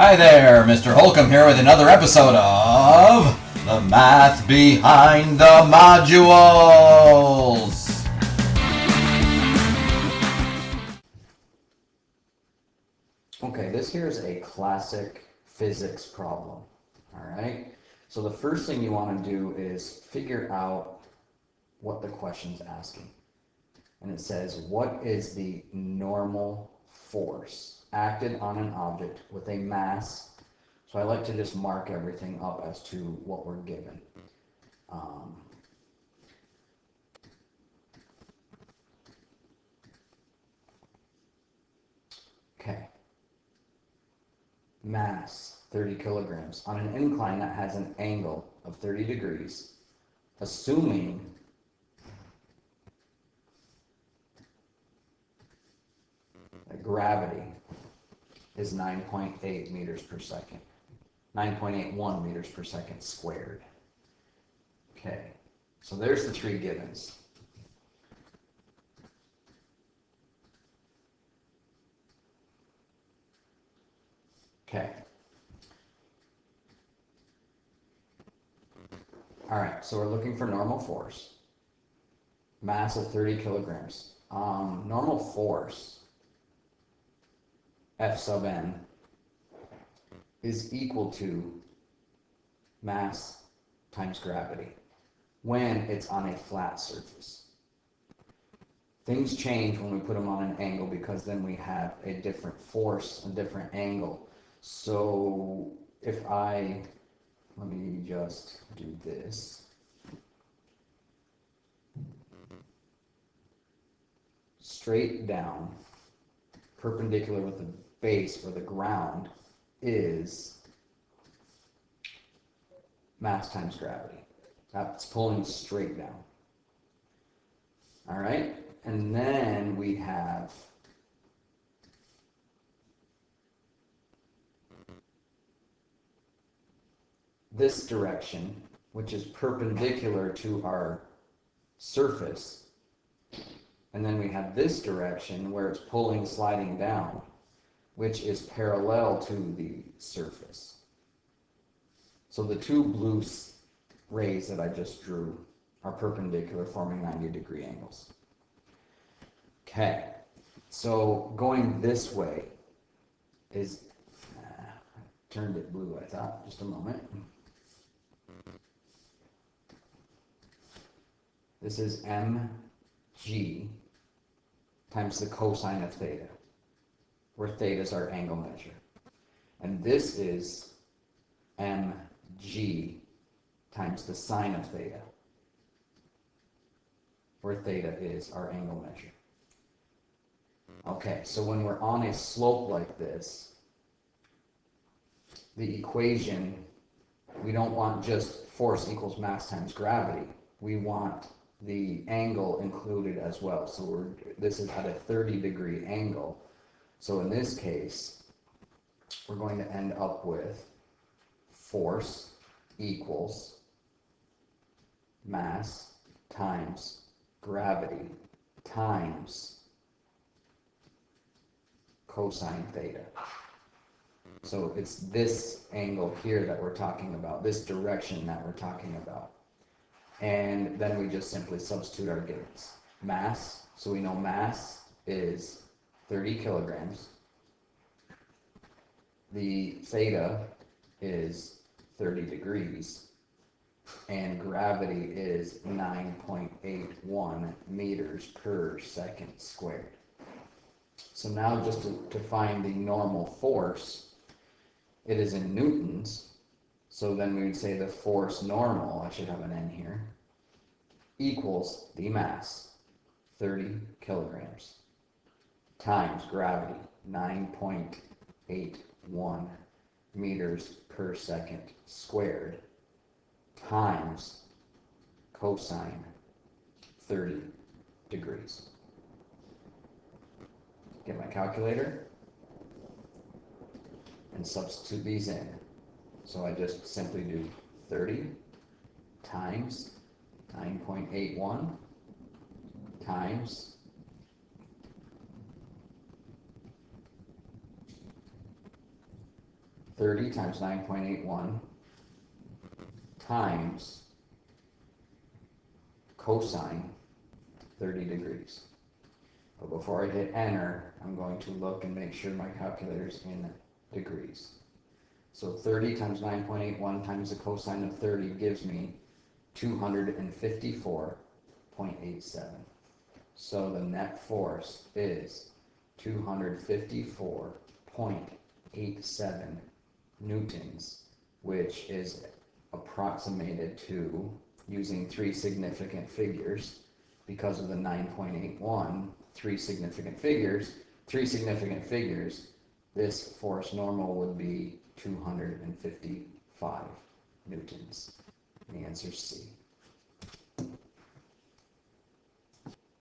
Hi there, Mr. Holcomb here with another episode of The Math Behind the Modules. Okay, this here is a classic physics problem, all right? So the first thing you want to do is figure out what the question's asking. And it says, what is the normal force acted on an object with a mass? So I like to just mark everything up as to what we're given. Okay. Mass, 30 kilograms. On an incline that has an angle of 30 degrees, assuming that gravity is 9.8 meters per second. 9.81 meters per second squared. Okay, so there's the three givens. Okay. All right, so we're looking for normal force. Mass of 30 kilograms. Normal force, F sub n, is equal to mass times gravity when it's on a flat surface. Things change when we put them on an angle because then we have a different force, a different angle. So if let me just do this. Straight down, perpendicular with the base or the ground, is mass times gravity. That's pulling straight down. All right, and then we have this direction, which is perpendicular to our surface. And then we have this direction where it's pulling, sliding down, which is parallel to the surface. So the two blue rays that I just drew are perpendicular, forming 90-degree angles. Okay, so going this way is, I turned it blue, I thought, just a moment. This is mg times the cosine of theta, where theta is our angle measure. And this is mg times the sine of theta, where theta is our angle measure. Okay, so when we're on a slope like this, the equation, we don't want just force equals mass times gravity. We want the angle included as well. So this is at a 30-degree angle. So in this case, we're going to end up with force equals mass times gravity times cosine theta. So it's this angle here that we're talking about, this direction that we're talking about. And then we just simply substitute our givens. Mass, so we know mass is 30 kilograms. The theta is 30 degrees. And gravity is 9.81 meters per second squared. So now just to find the normal force, it is in newtons. So then we would say the force normal, I should have an N here, equals the mass, 30 kilograms, times gravity, 9.81 meters per second squared, times cosine 30 degrees. Get my calculator and substitute these in. So I just simply do 30 times 9.81 times 30 times 9.81 times cosine 30 degrees. But before I hit enter, I'm going to look and make sure my calculator's in degrees. So 30 times 9.81 times the cosine of 30 gives me 254.87. So the net force is 254.87 newtons, which is approximated to, using three significant figures, because of the 9.81, three significant figures, this force normal would be 255 newtons. The answer is C.